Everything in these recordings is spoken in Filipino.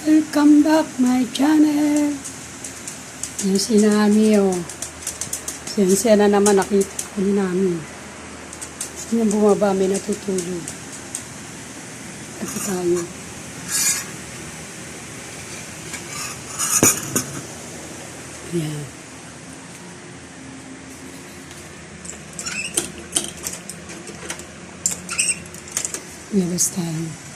Welcome back my channel. Yan si Nami, oh. Sensya na naman nakita ko ni Nami. Sino bumaba, may natutulog. Ito tayo. Yan. Labas tayo.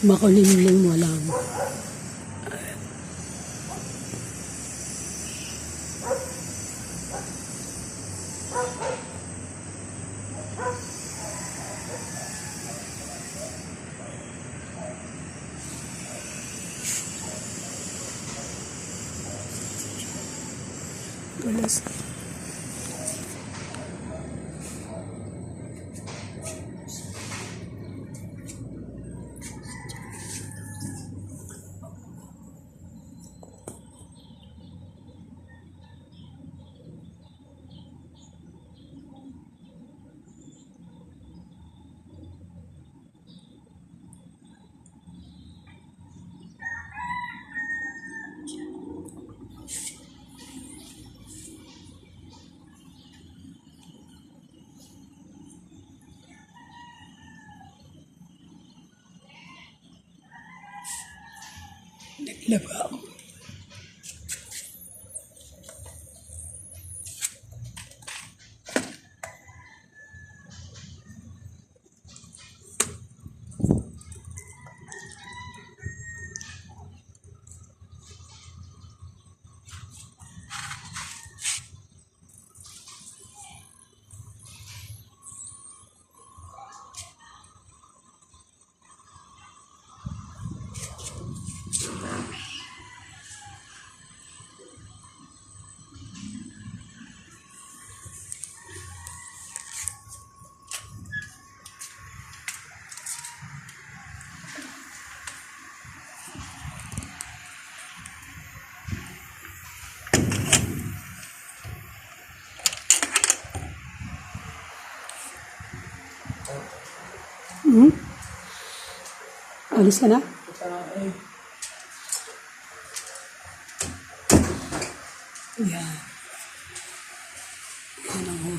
Makulimlim mo lang. Alas. Naglaba ako. Alis ka na? Yan. Yan ako.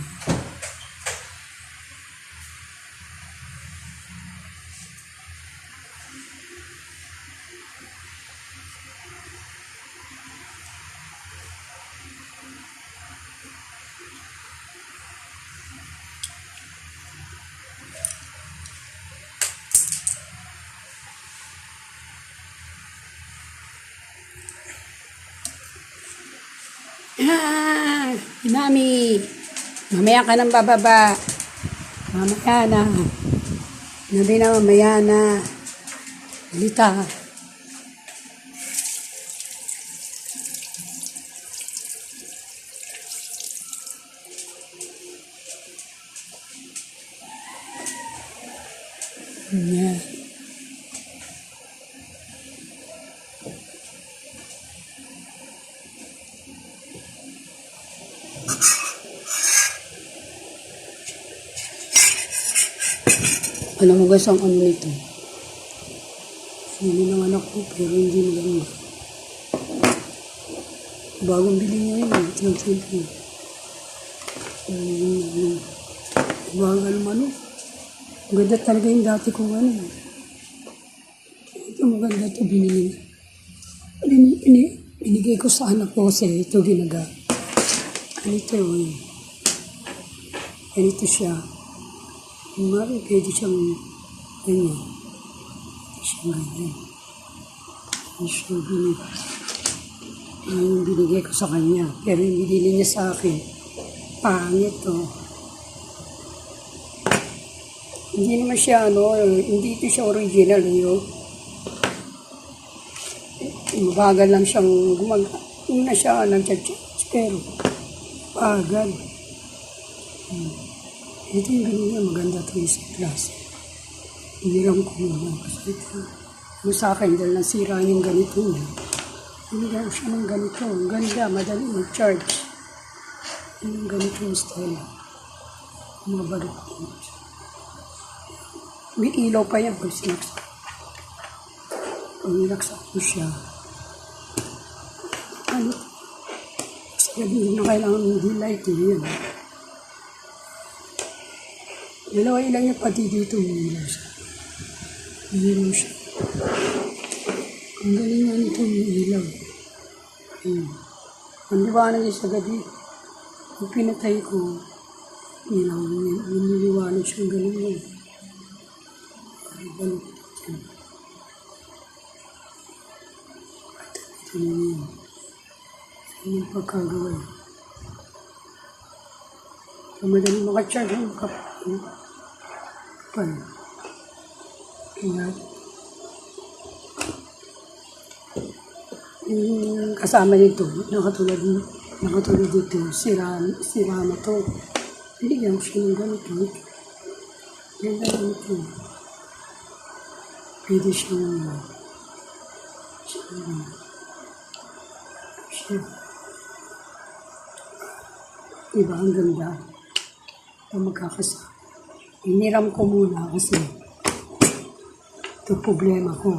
Nami, mamaya ka nang bababa. Mamaya na. Nabi na mamaya na. Halika. Yeah. Alam mo guys, ang ano nito. Hindi ng anak ko, pero hindi maganda. Bagong bili niya yun, ito yung cellphone. Bagal man, ang ganda talaga yung dati kong ano. Ito maganda ito, binigay ko sa anak ko kasi ito ginaga. Ano ito yun? Ganito siya. Mari, pwede siyang ganyan. Pwede siyang ganyan. Pwede siyang binigay. Yan yung binigay ko sa kanya. Pero yung binili niya sa akin, pangit to. Hindi naman siya, hindi ito siya original. Mabagal lang siyang una siya, nag-change. Pero, bagal. Ito yung ganun niya, maganda ito yung class. Hiniram ko naman kasi ito. Sa akin, dahil nasira yung ganito niya. Binigyan ko siya ng ganito. Ang ganda, madali mag-charge. Yung ganito yung style. Mga balot. May ilaw pa yan pag sinaksak. Pag nilaksak ko siya. Ano? Sa gabi na kailangan ng daylight. Yan. Dalawa ilang yung pati dito yung ilaw siya. Ilaw siya. Ang galing nga nito yung ilaw. Ang liwanag niya sa gabi. Kung pinatay ko, ilaw niya. Niliwanag siya. Ang galing niya. Ang galing niya. At ito niya. Ano yung pagkagawa. Kung madali makacharge ang kapal. Kaya, yung kasama nito, nakatulad dito, sira na to. Binigyan ko siya ng ganito. Yan lang ito. Pwede siyang diba, ang ganda. Ito magkakasama. Iniram ko muna kasi ito problema ko.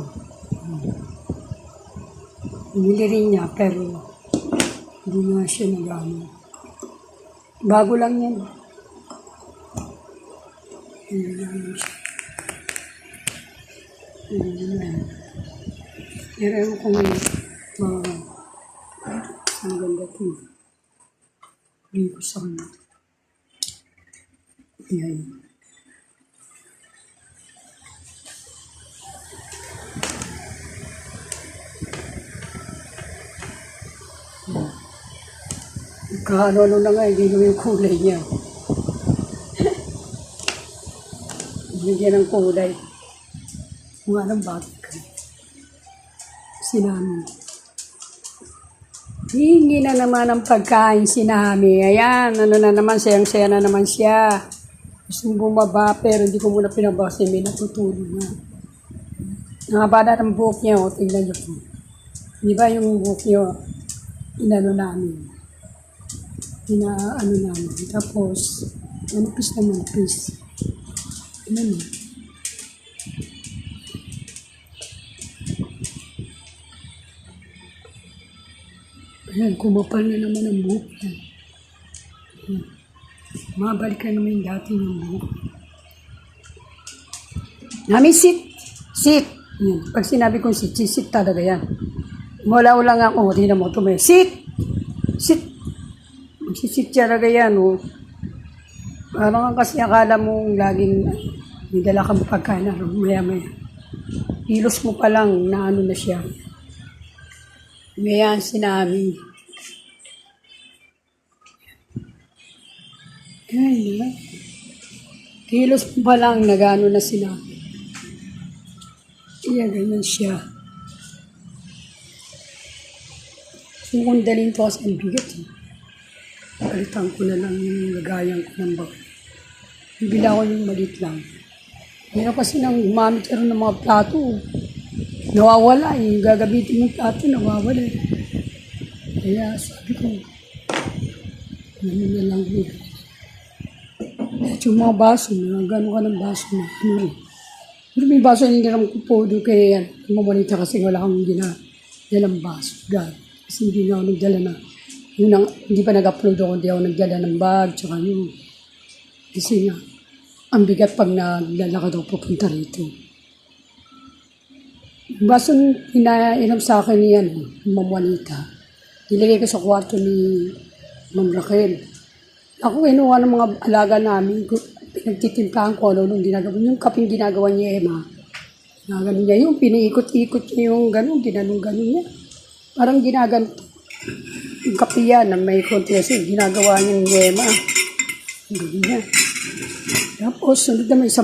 Binili rin niya pero hindi nga siya nagano. Bago lang yan. Hindi lang siya. Hindi lang. Pero ewan ko ngayon. Ang ganda ito. Hindi ko sa kanya. Yan. Ano na nga, hindi naman yung kulay niya. Bigyan ng kulay. Kung anong bakit ka. Sinami. Hingi na naman ang pagkain sinami. Ayan, ano na naman, sayang-saya na naman siya. Gusto bumaba, pero hindi ko muna pinabasa. May natutulog na. Nakabada ng buhok niya, o, tingnan niyo po. Di ba yung buhok niyo, inano namin. Inaano namin. Tapos, manipis na manipis. Ano na. Ayan, kumapal na naman ang buhok niya. Mabalik na naman yung dati ng buhok. Nami, sit! Sit! Yan. Pag sinabi kong sit, sit talaga yan. Wala nga ako. Tingnan mo ito may sit! Sit! Magsisit talaga yan, oh. Parang kasi akala mo laging may dala kang pagkain na maya-maya. Kilos mo pa lang na ano na siya. Ngayon sinami. Ay, diba? Kilos mo pa lang nagano na sinami. Iya, ganyan siya. Kung dalhin to kasi ang bigat, eh. Palitan ko na lang yung lagayan ko ng bag. Bibila ko yung maliit lang. Meron kasi nang gumamit ka rin ng mga plato. Nawawala eh. Gagabitin ng plato, nawawala eh. Kaya sabi ko, ano na lang yun. At yung mga baso, gano'n ka ng baso na. Ano rin. Pero may baso hindi naman ko po doon kaya yan. Mamalita kasi wala kang dalang baso. God. Kasi hindi na ako nagdala na. Hindi pa nag-upload ako, hindi ako nagdala ng bag, tsaka yun. Kasi nga, ang bigat pag naglalakad ako pupunta rito. Baso inainom sa akin yan, Ma'am Juanita. Nilagay ko sa kwarto ni Ma'am Raquel. Ako kinuha ng mga alaga namin, pinagtitimplahan ko ano nung ginagawa. Yung kaping ginagawa niya, Emma. Ganun niya yung piniikot-ikot niya yung ganun, ginanong-ganon niya. Parang ginaganto. Yung kapiyan na may konti kasi ginagawa niyang yema. Hindi niya. Tapos, sunod naman isang